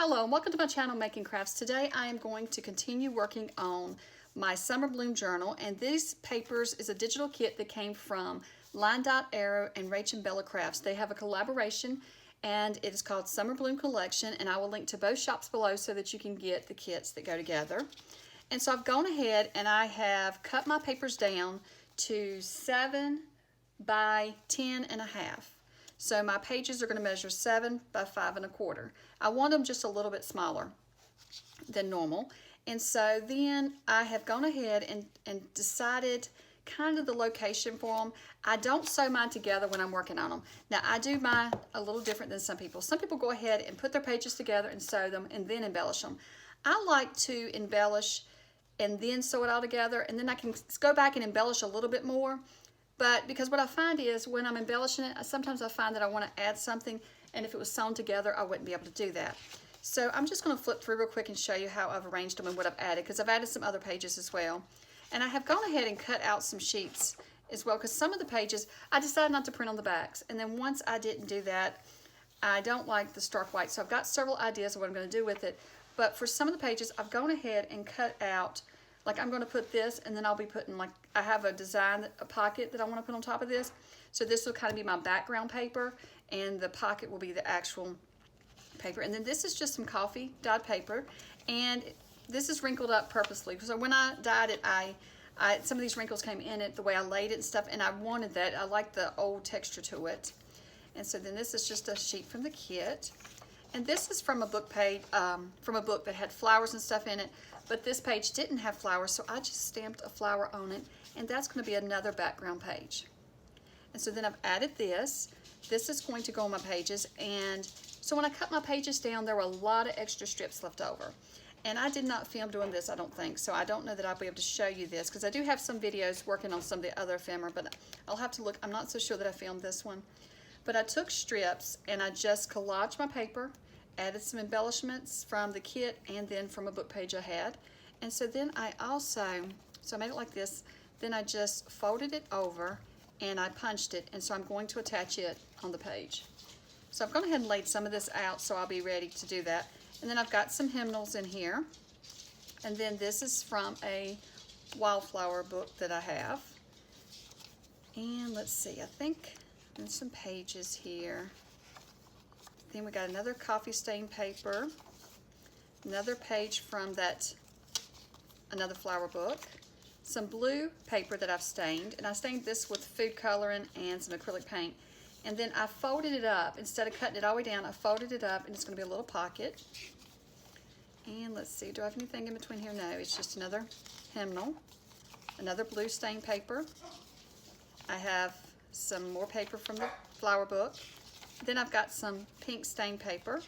Hello and welcome to my channel Making Crafts. Today I am going to continue working on my Summer Bloom journal, and these papers is a digital kit that came from Line Dot Arrow and Rach and Bella Crafts. They have a collaboration and it is called Summer Bloom Collection, and I will link to both shops below so that you can get the kits that go together. And so I've gone ahead and I have cut my papers down to 7 by 10 and a half. So my pages are going to measure 7 by 5 1/4. I want them just a little bit smaller than normal. And so then I have gone ahead and decided kind of the location for them. I don't sew mine together when I'm working on them. Now I do mine a little different than some people. Some people go ahead and put their pages together and sew them and then embellish them. I like to embellish and then sew it all together, and then I can go back and embellish a little bit more. But because what I find is when I'm embellishing it, sometimes I find that I want to add something, and if it was sewn together, I wouldn't be able to do that. So I'm just going to flip through real quick and show you how I've arranged them and what I've added, because I've added some other pages as well. And I have gone ahead and cut out some sheets as well, because some of the pages, I decided not to print on the backs. And then once I didn't do that, I don't like the stark white. So I've got several ideas of what I'm going to do with it. But for some of the pages, I've gone ahead and cut out, like I'm going to put this, and then I'll be putting, like, I have a design, a pocket that I want to put on top of this. So this will kind of be my background paper, and the pocket will be the actual paper. And then this is just some coffee dyed paper, and this is wrinkled up purposely. So when I dyed it, some of these wrinkles came in it, the way I laid it and stuff, and I wanted that. I like the old texture to it. And so then this is just a sheet from the kit. And this is from a book page, from a book that had flowers and stuff in it, but this page didn't have flowers, so I just stamped a flower on it, and that's going to be another background page. And so then I've added this. This is going to go on my pages, and so when I cut my pages down, there were a lot of extra strips left over. And I did not film doing this, I don't think, so I don't know that I'll be able to show you this, because I do have some videos working on some of the other ephemera, but I'll have to look. I'm not so sure that I filmed this one. But I took strips, and I just collaged my paper, added some embellishments from the kit and then from a book page I had. And so then I made it like this, then I just folded it over and I punched it, and so I'm going to attach it on the page. So I've gone ahead and laid some of this out, so I'll be ready to do that. And then I've got some hymnals in here, and then this is from a wildflower book that I have. And let's see, I think there's some pages here. Then we got another coffee stain paper, another page from another flower book, some blue paper that I've stained, and I stained this with food coloring and some acrylic paint. And then I folded it up. Instead of cutting it all the way down, I folded it up, and it's going to be a little pocket. And let's see, do I have anything in between here? No, it's just another hymnal, another blue stain paper. I have some more paper from the flower book. Then I've got some pink stain paper,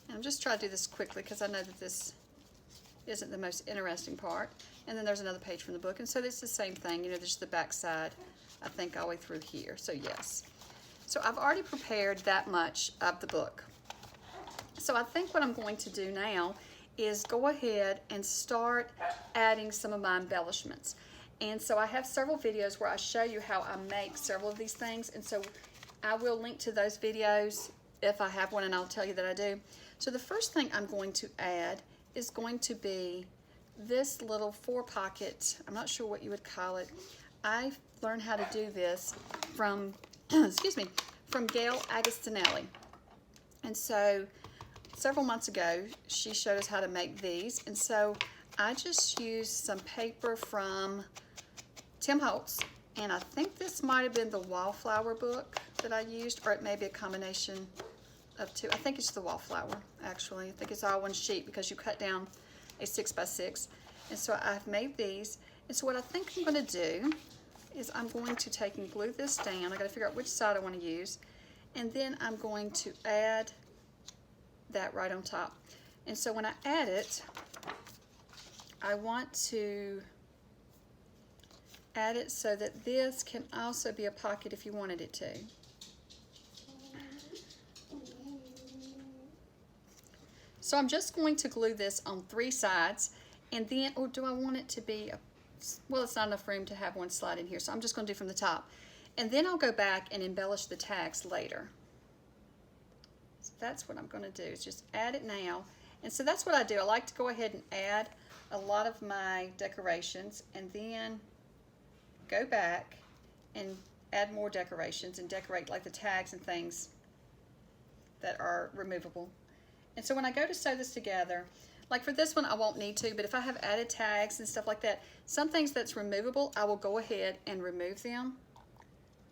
and I'm just trying to do this quickly because I know that this isn't the most interesting part. And then there's another page from the book, and so it's the same thing, you know, there's the back side, I think, all the way through here. So yes, so I've already prepared that much of the book. So I think what I'm going to do now is go ahead and start adding some of my embellishments. And so I have several videos where I show you how I make several of these things, and so I will link to those videos if I have one, and I'll tell you that I do. So the first thing I'm going to add is going to be this little 4-pocket, I'm not sure what you would call it. I learned how to do this from, excuse me, from Gail Agostinelli. And so several months ago, she showed us how to make these. And so I just used some paper from Tim Holtz, and I think this might have been the Wildflower book that I used, or it may be a combination of two. I think it's the Wildflower, actually. I think it's all one sheet because you cut down a 6 by 6. And so I've made these. And so what I think I'm going to do is I'm going to take and glue this down. I got to figure out which side I want to use. And then I'm going to add that right on top. And so when I add it, I want to add it so that this can also be a pocket if you wanted it to. So I'm just going to glue this on 3 sides, and then, or do I want it to be, well, it's not enough room to have one slide in here, so I'm just going to do from the top. And then I'll go back and embellish the tags later. that's what I'm going to do, is just add it now. And so that's what I do. I like to go ahead and add a lot of my decorations and then go back and add more decorations and decorate like the tags and things that are removable. And so when I go to sew this together, like for this one I won't need to, but if I have added tags and stuff like that, some things that's removable, I will go ahead and remove them.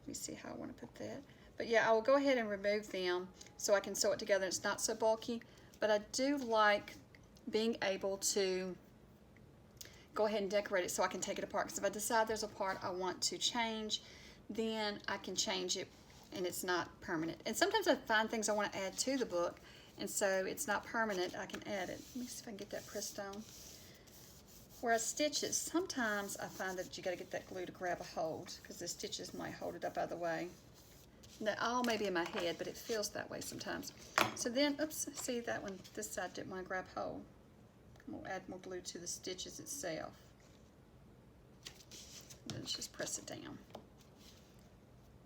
Let me see how I want to put that. But yeah, I will go ahead and remove them so I can sew it together and it's not so bulky. But I do like being able to go ahead and decorate it so I can take it apart. Because if I decide there's a part I want to change, then I can change it and it's not permanent. And sometimes I find things I want to add to the book, and so it's not permanent, I can add it. Let me see if I can get that pressed on. Whereas stitches, sometimes I find that you got to get that glue to grab a hold, because the stitches might hold it up out of the way. That all may be in my head, but it feels that way sometimes. So then, oops, see that one, this side didn't want to grab hold. I'm going to add more glue to the stitches itself. And then just press it down.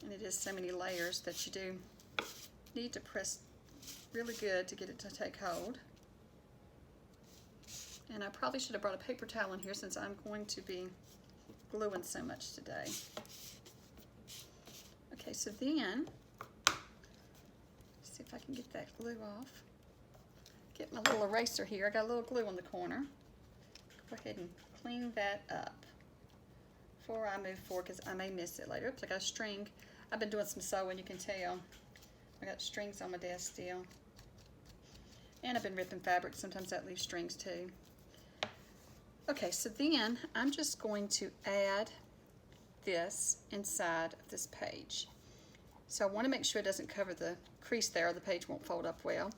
And it is so many layers that you do need to press really good to get it to take hold. And I probably should have brought a paper towel in here since I'm going to be gluing so much today. Okay, so then, see if I can get that glue off. Get my little eraser here. I got a little glue on the corner. Go ahead and clean that up before I move forward, because I may miss it later. Oops, I got a string. I've been doing some sewing, you can tell. I got strings on my desk still. And I've been ripping fabric. Sometimes that leaves strings too. Okay, so then I'm just going to add this inside of this page. So I want to make sure it doesn't cover the crease there, or the page won't fold up well.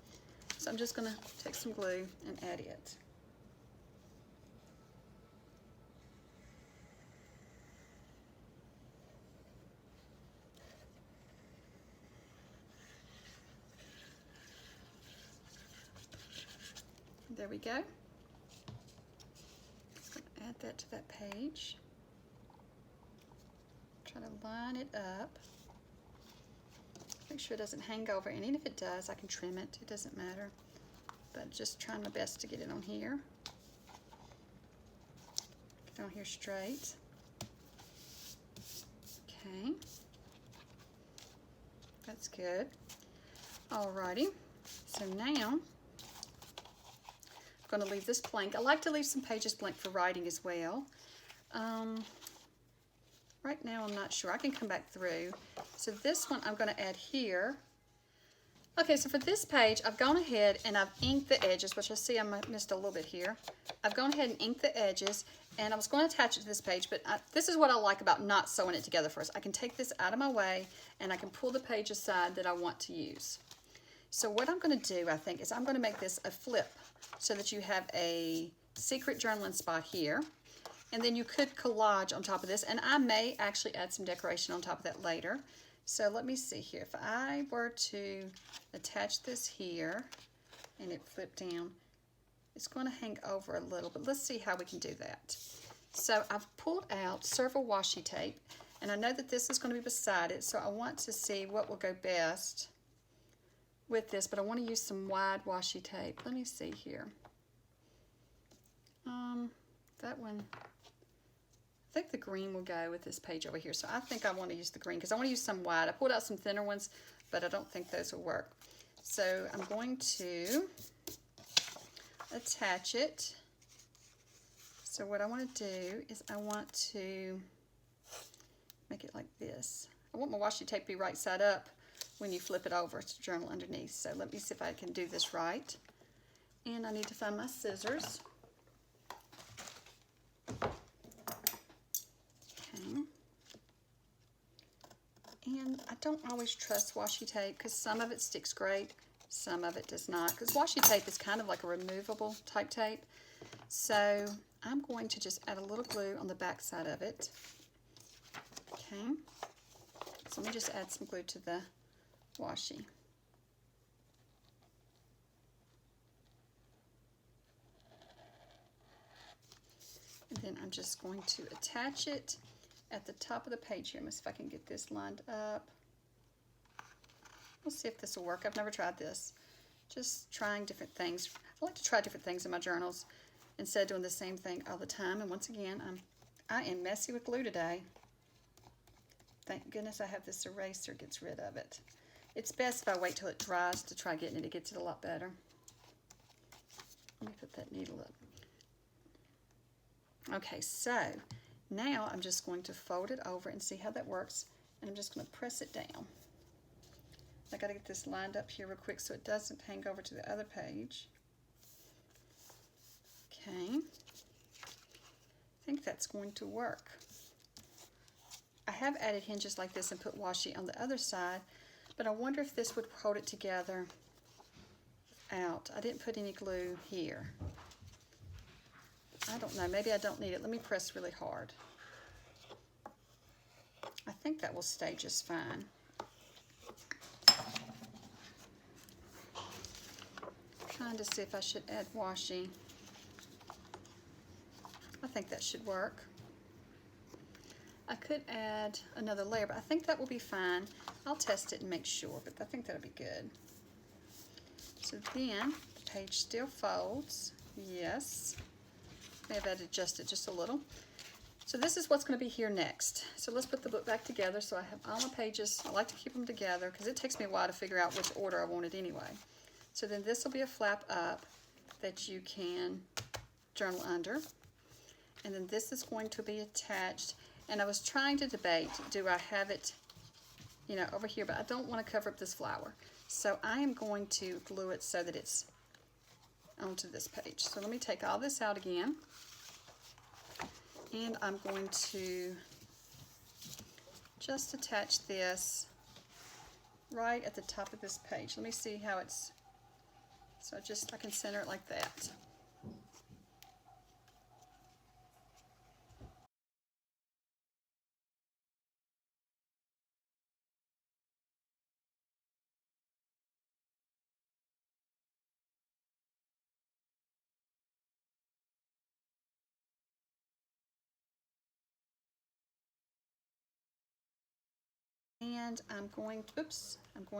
So I'm just going to take some glue and add it. There we go. Just going to add that to that page. Try to line it up. Make sure it doesn't hang over, and even if it does, I can trim it. It doesn't matter. But just trying my best to get it on here. Get on here straight. Okay. That's good. Alrighty. So now I'm going to leave this blank. I like to leave some pages blank for writing as well. Right now I'm not sure. I can come back through. So this one I'm going to add here. Okay, so for this page, I've gone ahead and I've inked the edges, which I see I missed a little bit here. I've gone ahead and inked the edges, and I was going to attach it to this page, but this is what I like about not sewing it together first. I can take this out of my way, and I can pull the page aside that I want to use. So what I'm going to do, I think, is I'm going to make this a flip so that you have a secret journaling spot here. And then you could collage on top of this, and I may actually add some decoration on top of that later. So let me see here. If I were to attach this here and it flipped down, it's going to hang over a little, but let's see how we can do that. So I've pulled out several washi tape, and I know that this is going to be beside it, so I want to see what will go best with this, but I want to use some wide washi tape. Let me see here. That one, I think the green will go with this page over here. So I think I want to use the green because I want to use some wide. I pulled out some thinner ones, but I don't think those will work. So I'm going to attach it. So what I want to do is I want to make it like this. I want my washi tape to be right side up when you flip it over to journal underneath. So let me see if I can do this right. And I need to find my scissors. Okay. And I don't always trust washi tape because some of it sticks great, some of it does not. Because washi tape is kind of like a removable type tape. So I'm going to just add a little glue on the back side of it. Okay. So let me just add some glue to the washi. And then I'm just going to attach it at the top of the page here. Let's see if I can get this lined up. We'll see if this will work. I've never tried this. Just trying different things. I like to try different things in my journals instead of doing the same thing all the time. And once again, I am messy with glue today. Thank goodness I have this eraser, gets rid of it. It's best if I wait till it dries to try getting it. It gets it a lot better. Let me put that needle up. Okay, so now I'm just going to fold it over and see how that works. And I'm just going to press it down. I got to get this lined up here real quick so it doesn't hang over to the other page. Okay. I think that's going to work. I have added hinges like this and put washi on the other side, but I wonder if this would hold it together out. I didn't put any glue here. I don't know, maybe I don't need it. Let me press really hard. I think that will stay just fine. I'm trying to see if I should add washi. I think that should work. I could add another layer, but I think that will be fine. I'll test it and make sure, but I think that'll be good. So then, the page still folds. Yes. May have adjusted just a little. So this is what's going to be here next. So let's put the book back together. So I have all my pages. I like to keep them together because it takes me a while to figure out which order I want it anyway. So then this will be a flap up that you can journal under. And then this is going to be attached. And I was trying to debate, do I have it, you know, over here, but I don't want to cover up this flower. So I am going to glue it so that it's onto this page. So let me take all this out again. And I'm going to just attach this right at the top of this page. Let me see how it's, so I can center it like that. And I'm going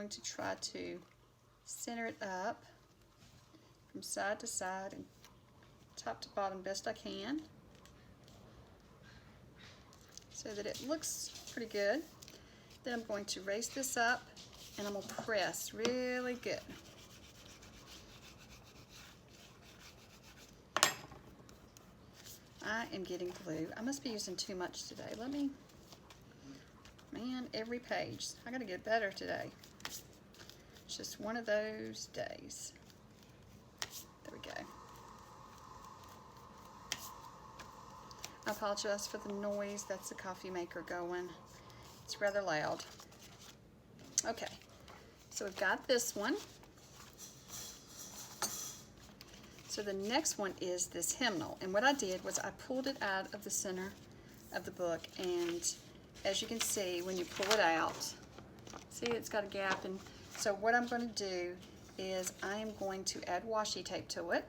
to try to center it up from side to side and top to bottom best I can so that it looks pretty good. Then I'm going to raise this up and I'm going to press really good. I am getting glue. I must be using too much today. Man, every page. I gotta get better today. It's just one of those days. There we go. I apologize for the noise. That's the coffee maker going. It's rather loud. Okay, so we've got this one. So the next one is this hymnal. And what I did was I pulled it out of the center of the book, and as you can see, when you pull it out, see it's got a gap. And so what I'm going to do is I am going to add washi tape to it.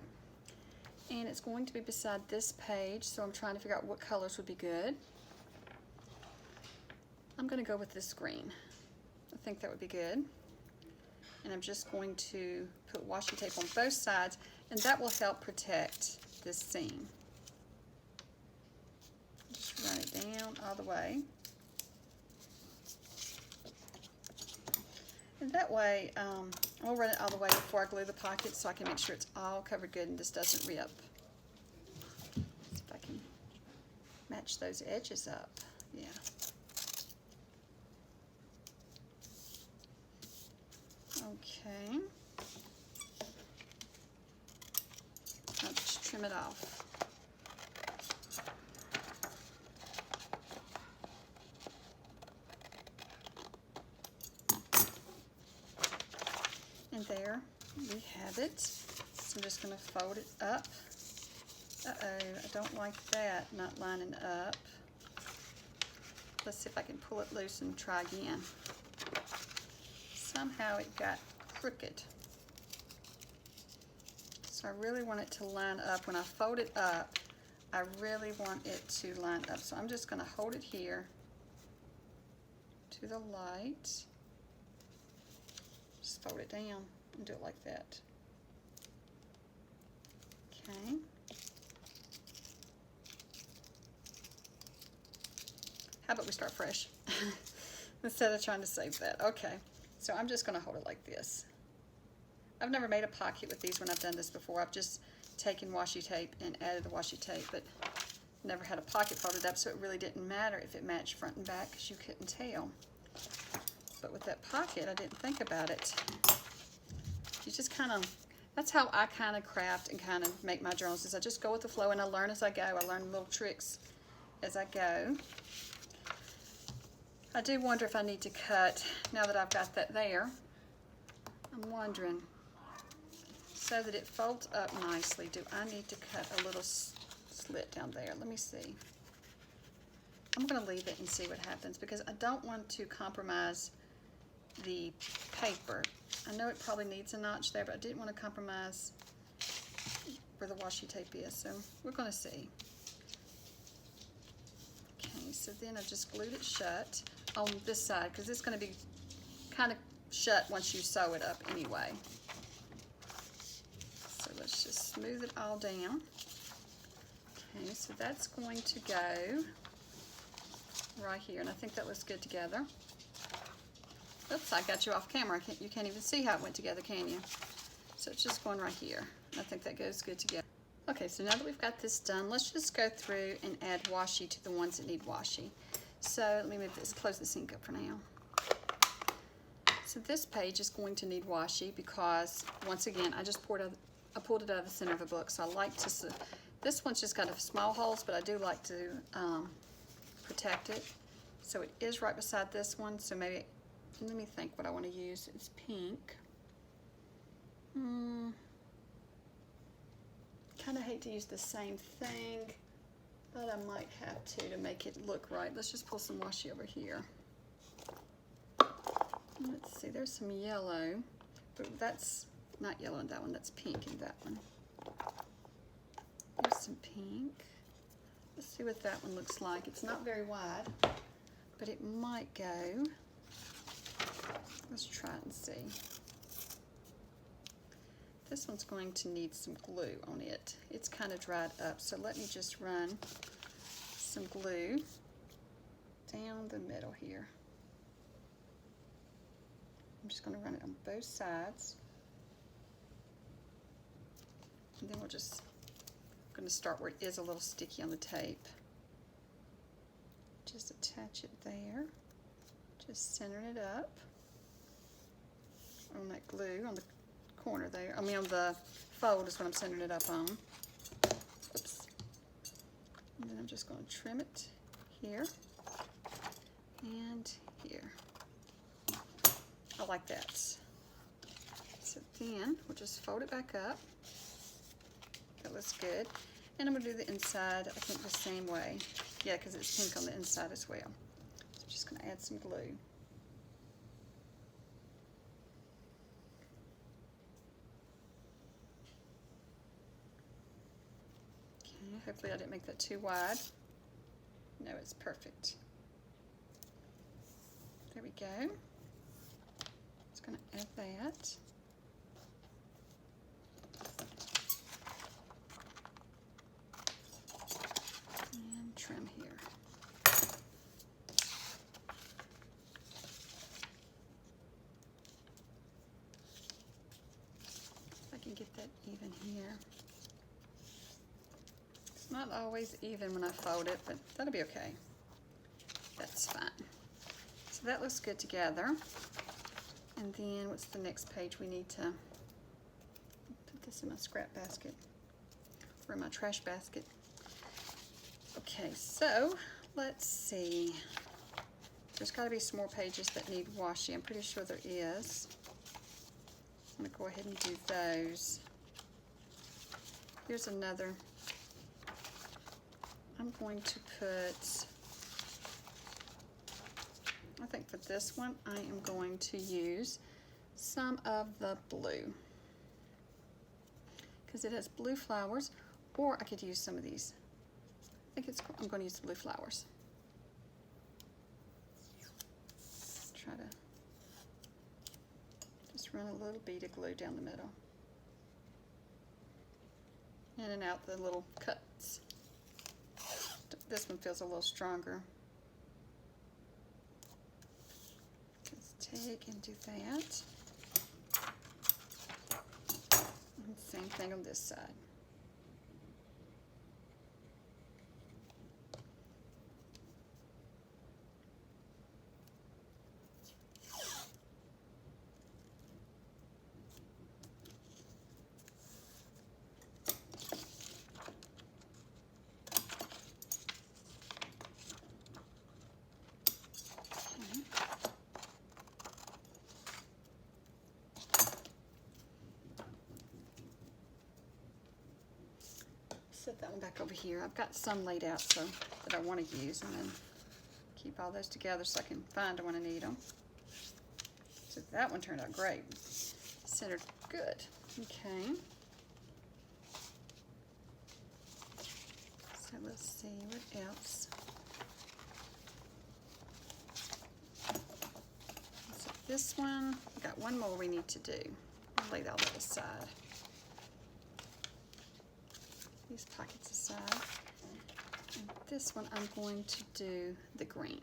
And it's going to be beside this page, so I'm trying to figure out what colors would be good. I'm going to go with this green. I think that would be good. And I'm just going to put washi tape on both sides, and that will help protect this seam. Just run it down all the way. And that way, I'll run it all the way before I glue the pockets so I can make sure it's all covered good and this doesn't rip. See if I can match those edges up. Yeah. Okay. I'll just trim it off. And there we have it. So I'm just going to fold it up. Uh-oh, I don't like that, not lining up. Let's see if I can pull it loose and try again. Somehow it got crooked. So I really want it to line up. When I fold it up, I really want it to line up. So I'm just going to hold it here to the light. Just fold it down and do it like that. we start fresh instead of trying to save that. Okay, so I'm just going to hold it like this. I've never made a pocket with these when I've done this before. I've just taken washi tape and added the washi tape, but never had a pocket folded up, so it really didn't matter if it matched front and back because you couldn't tell. But with that pocket, I didn't think about it. You just kind of, that's how I kind of craft and kind of make my journals, is I just go with the flow and I learn as I go. I learn little tricks as I go. I do wonder if I need to cut, now that I've got that there, I'm wondering, so that it folds up nicely, do I need to cut a little slit down there? Let me see. I'm going to leave it and see what happens because I don't want to compromise the paper. I know it probably needs a notch there, but I didn't want to compromise where the washi tape is, so we're going to see. Okay, so then I've just glued it shut on this side because it's going to be kind of shut once you sew it up anyway. So let's just smooth it all down. Okay, so that's going to go right here, and I think that looks good together. Oops, I got you off camera. You can't even see how it went together, can you? So it's just going right here. I think that goes good together. Okay, so now that we've got this done, let's just go through and add washi to the ones that need washi. So let me move this, close the sink up for now. So this page is going to need washi because, once again, I pulled it out of the center of a book. So I like to, this one's just got small holes, but I do like to protect it. So it is right beside this one, so maybe, let me think what I want to use. It's pink. Kind of hate to use the same thing, but I might have to make it look right. Let's just pull some washi over here. Let's see, there's some yellow, but that's not yellow in that one, that's pink in that one. There's some pink. Let's see what that one looks like. It's not very wide, but it might go. Let's try it and see. This one's going to need some glue on it. It's kind of dried up, so let me just run some glue down the middle here. I'm just going to run it on both sides. And then we're just going to start where it is a little sticky on the tape. Just attach it there. Just center it up on that glue on the corner there. I mean on the fold is what I'm centering it up on. Oops. And then I'm just going to trim it here and here. I like that. So then we'll just fold it back up. That looks good. And I'm going to do the inside, I think, the same way. Yeah, because it's pink on the inside as well. So I'm just going to add some glue. Okay, hopefully I didn't make that too wide. No, it's perfect. There we go. Just going to add that. And trim here. If I can get that even here. It's not always even when I fold it, but that'll be okay. That's fine. So that looks good together. And then what's the next page? We need to put this in my scrap basket or in my trash basket. Okay, so let's see. There's got to be some more pages that need washi. I'm pretty sure there is. I'm going to go ahead and do those. Here's another. I'm going to put, I think for this one, I am going to use some of the blue because it has blue flowers, or I could use some of these. I think I'm going to use the blue flowers. Try to just run a little bead of glue down the middle. In and out the little cuts. This one feels a little stronger. take and do that. And same thing on this side. Set that one back over here. I've got some laid out so that I want to use, and then keep all those together so I can find them when I need them. So that one turned out great. Centered good. Okay. So let's see what else. So this one, we've got one more we need to do. I'll lay all that aside. These pockets aside. And this one I'm going to do the green.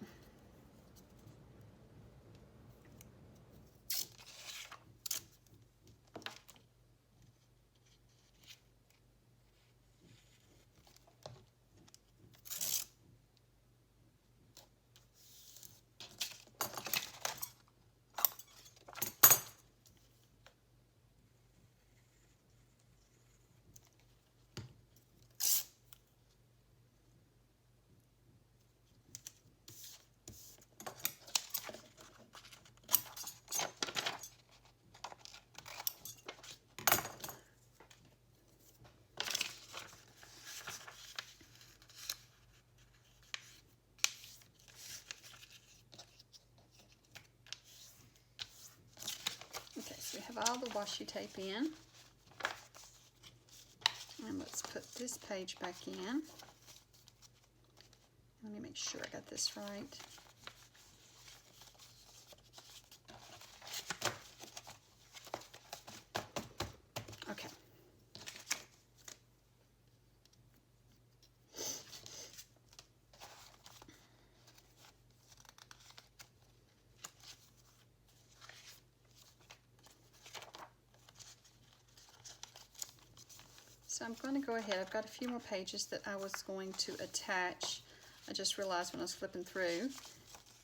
We have all the washi tape in, and let's put this page back in. Let me make sure I got this right. Okay. So I'm going to go ahead. I've got a few more pages that I was going to attach. I just realized when I was flipping through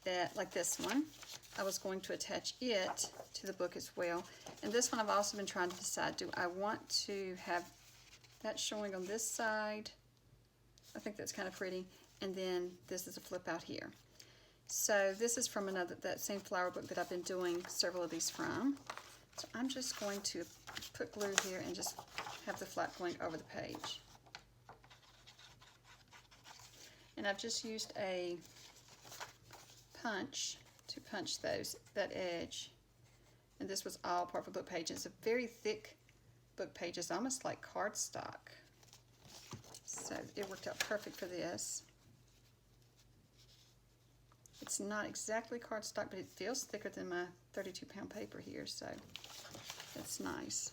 that, like this one, I was going to attach it to the book as well. And this one I've also been trying to decide, do I want to have that showing on this side? I think that's kind of pretty. And then this is a flip out here. So this is from that same flower book that I've been doing several of these from. So I'm just going to put glue here and just have the flap going over the page. And I've just used a punch to punch that edge. And this was all Purple Book page. It's a very thick book page. It's almost like cardstock. So it worked out perfect for this. It's not exactly cardstock, but it feels thicker than my 32-pound paper here, so it's nice.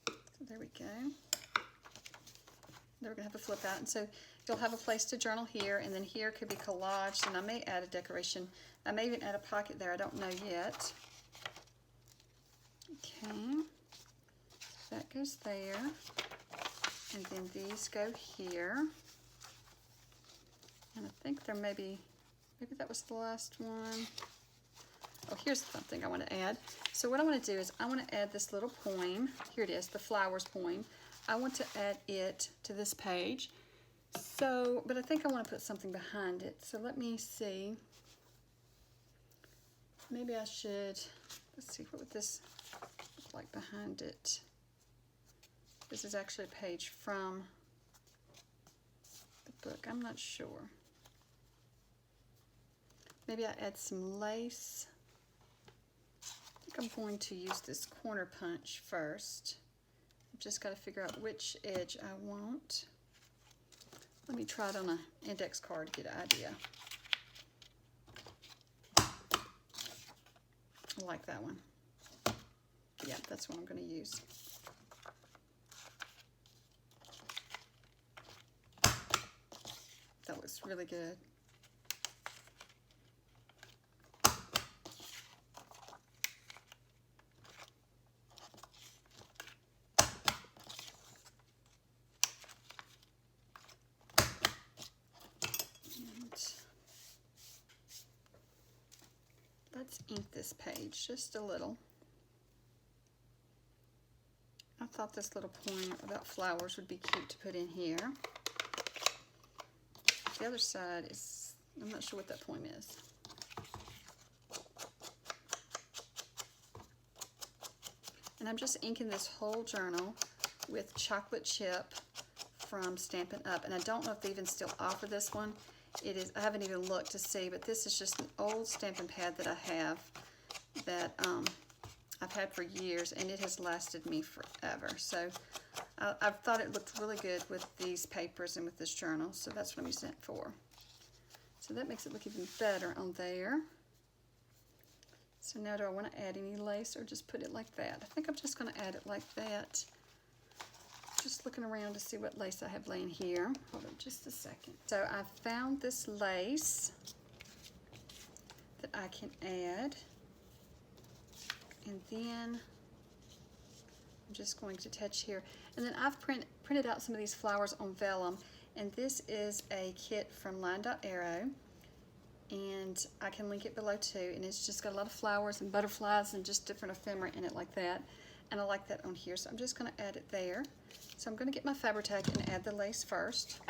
So there we go. Then we're going to have a flip out, and so you'll have a place to journal here, and then here could be collaged, and I may add a decoration. I may even add a pocket there. I don't know yet. Okay, that goes there. And then these go here. And I think there maybe that was the last one. Oh, here's something I want to add. So what I want to do is I want to add this little poem. Here it is, the flowers poem. I want to add it to this page. So, but I think I want to put something behind it. So let me see. Maybe I should, let's see, what would this look like behind it? This is actually a page from the book. I'm not sure. Maybe I add some lace. I think I'm going to use this corner punch first. I've just got to figure out which edge I want. Let me try it on an index card to get an idea. I like that one. Yeah, that's what I'm going to use. That looks really good. Let's ink this page just a little. I thought this little poem about flowers would be cute to put in here. The other side is, I'm not sure what that poem is. And I'm just inking this whole journal with chocolate chip from Stampin' Up. And I don't know if they even still offer this one. It is, I haven't even looked to see, but this is just an old stamping pad that I have that I've had for years, and it has lasted me forever. So I thought it looked really good with these papers and with this journal, so that's what I'm using it for. So that makes it look even better on there. So now do I want to add any lace or just put it like that? I think I'm just going to add it like that. Just looking around to see what lace I have laying here. Hold on just a second. So I found this lace that I can add. And then I'm just going to touch here. And then I've printed out some of these flowers on vellum. And this is a kit from Line.Arrow. And I can link it below too. And it's just got a lot of flowers and butterflies and just different ephemera in it like that. And I like that on here. So I'm just going to add it there. So I'm going to get my Fabri-Tac and add the lace first.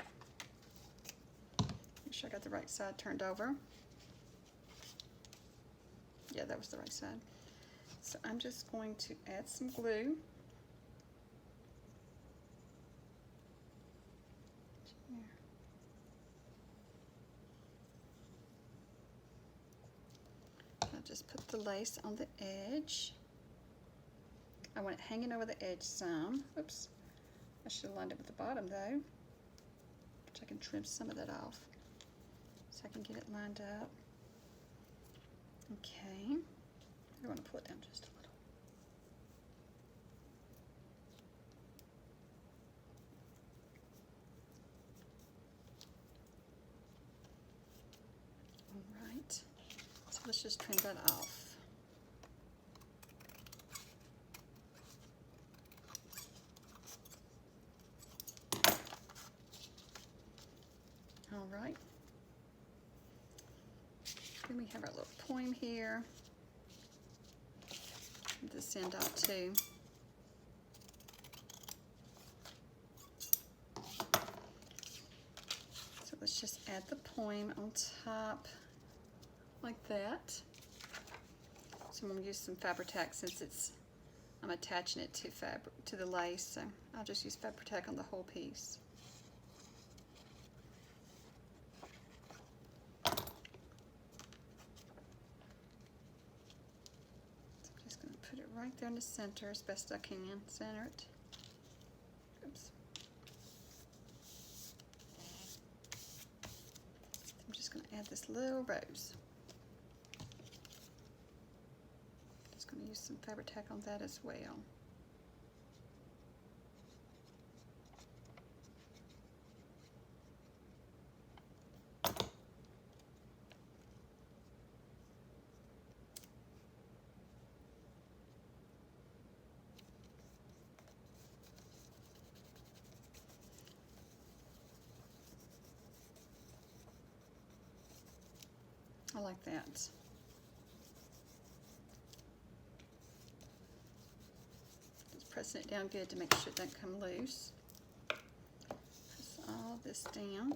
Make sure I got the right side turned over. Yeah, that was the right side. So I'm just going to add some glue. I'll just put the lace on the edge. I want it hanging over the edge some. Oops. I should have lined it with the bottom though, which I can trim some of that off so I can get it lined up. Okay, I want to pull it down just a little. All right, so let's just trim that off. All right. Then we have our little poem here. This end out too. So let's just add the poem on top like that. So I'm going to use some Fabri-Tac since I'm attaching it to the lace. So I'll just use Fabri-Tac on the whole piece. Right there in the center as best I can. Center it. Oops. I'm just going to add this little rose. Just going to use some Fabri-Tac on that as well. I like that. Just pressing it down good to make sure it doesn't come loose. Press all this down.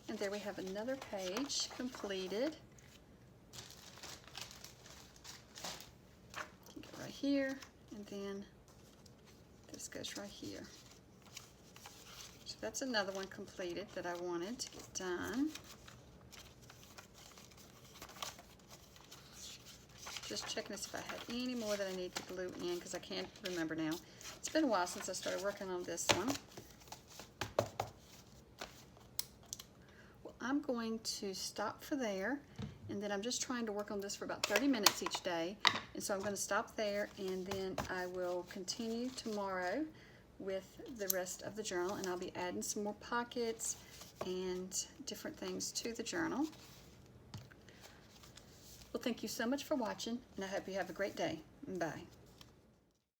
And there we have another page completed. Get right here, and then this goes right here. That's another one completed that I wanted to get done. Just checking to see if I had any more that I need to glue in because I can't remember now. It's been a while since I started working on this one. Well, I'm going to stop for there, and then I'm just trying to work on this for about 30 minutes each day. And so I'm going to stop there, and then I will continue tomorrow with the rest of the journal, and I'll be adding some more pockets and different things to the journal. Well, thank you so much for watching, and I hope you have a great day. Bye.